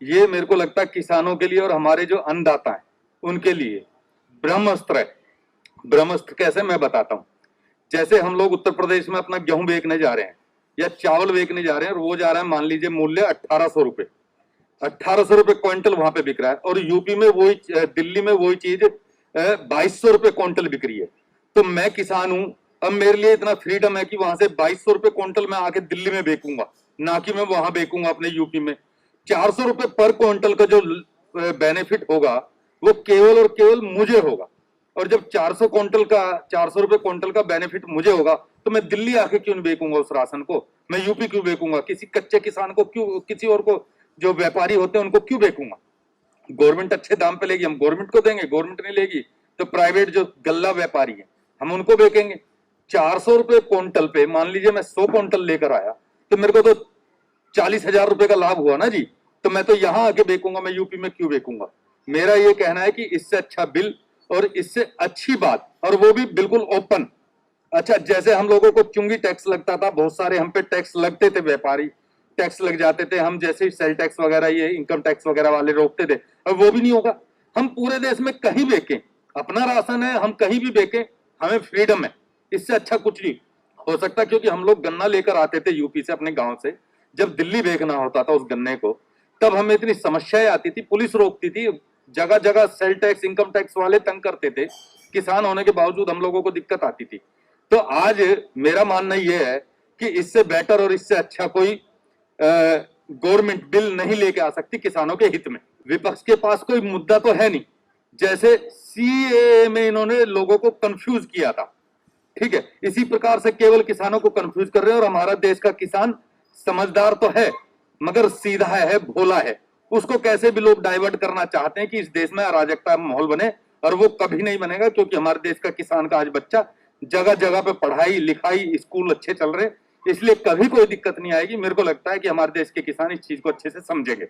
ये मेरे को लगता है किसानों के लिए और हमारे जो अन्नदाता हैं उनके लिए ब्रह्मास्त्र है। ब्रह्मास्त्र कैसे, मैं बताता हूँ। जैसे हम लोग उत्तर प्रदेश में अपना गेहूं बेचने जा रहे हैं या चावल बेचने जा रहे हैं, और वो जा रहा है मान लीजिए मूल्य 1800 रुपए, 1800 रुपए क्विंटल वहां पे बिक रहा है, और यूपी में वही, दिल्ली में वही चीज 2200 रुपए क्विंटल बिक रही है। तो मैं किसान हूं, अब मेरे लिए इतना फ्रीडम है कि वहां से 2200 रुपए क्विंटल मैं आके दिल्ली में बेचूंगा, ना कि मैं वहां बेचूंगा अपने यूपी में। 400 रुपए पर क्विंटल का जो बेनिफिट होगा वो केवल और केवल मुझे होगा। और जब 400 रुपए क्विंटल का बेनिफिट मुझे होगा तो मैं दिल्ली आके क्यों नहीं बेचूंगा उस राशन को, मैं यूपी क्यों बेचूंगा, किसी कच्चे किसान को क्यों, किसी और को, जो व्यापारी होते हैं उनको क्यों बेचूंगा। गवर्नमेंट अच्छे दाम पे लेगी, हम गवर्नमेंट को देंगे, गवर्नमेंट नहीं लेगी तो प्राइवेट जो गल्ला व्यापारी है हम उनको बेचेंगे। 400 रुपए क्विंटल पे मान लीजिए मैं 100 क्विंटल लेकर आया तो मेरे को तो 40,000 रुपए का लाभ हुआ ना जी। तो मैं तो यहां आके बेचूंगा, मैं यूपी में क्यों बेचूंगा। मेरा ये कहना है कि इससे अच्छा बिल और इससे अच्छी बात, और वो भी बिल्कुल ओपन। अच्छा, जैसे हम लोगों को चुंगी टैक्स लगता था, बहुत सारे हम पे टैक्स लगते थे, व्यापारी टैक्स लग जाते थे, हम जैसे सेल टैक्स वगैरह ये इनकम टैक्स वगैरह वाले रोकते थे, अब वो भी नहीं होगा। हम पूरे देश में कहीं बेचें, अपना राशन है, हम कहीं भी बेचें, हमें फ्रीडम है। इससे अच्छा कुछ नहीं हो सकता। क्योंकि हम लोग गन्ना लेकर आते थे यूपी से, अपने गांव से, जब दिल्ली बेचना होता था उस गन्ने को, तब हमें इतनी समस्याएं आती थी, पुलिस रोकती थी, जगह जगह सेल टैक्स इनकम टैक्स वाले तंग करते थे, किसान होने के बावजूद हम लोगों को दिक्कत आती थी। तो आज मेरा मानना यह है कि इससे बेटर और इससे अच्छा कोई गवर्नमेंट बिल नहीं लेके आ सकती किसानों के हित में। विपक्ष के पास कोई मुद्दा तो है नहीं। जैसे सीएए में इन्होंने लोगों को कंफ्यूज किया था, ठीक है, इसी प्रकार से केवल किसानों को कंफ्यूज कर रहे हैं। और हमारा देश का किसान समझदार तो है मगर सीधा है, भोला है। उसको कैसे भी लोग डाइवर्ट करना चाहते हैं कि इस देश में अराजकता माहौल बने, और वो कभी नहीं बनेगा। क्योंकि हमारे देश का किसान का आज बच्चा जगह जगह पे पढ़ाई लिखाई स्कूल अच्छे चल रहे, इसलिए कभी कोई दिक्कत नहीं आएगी। मेरे को लगता है कि हमारे देश के किसान इस चीज को अच्छे से समझेंगे।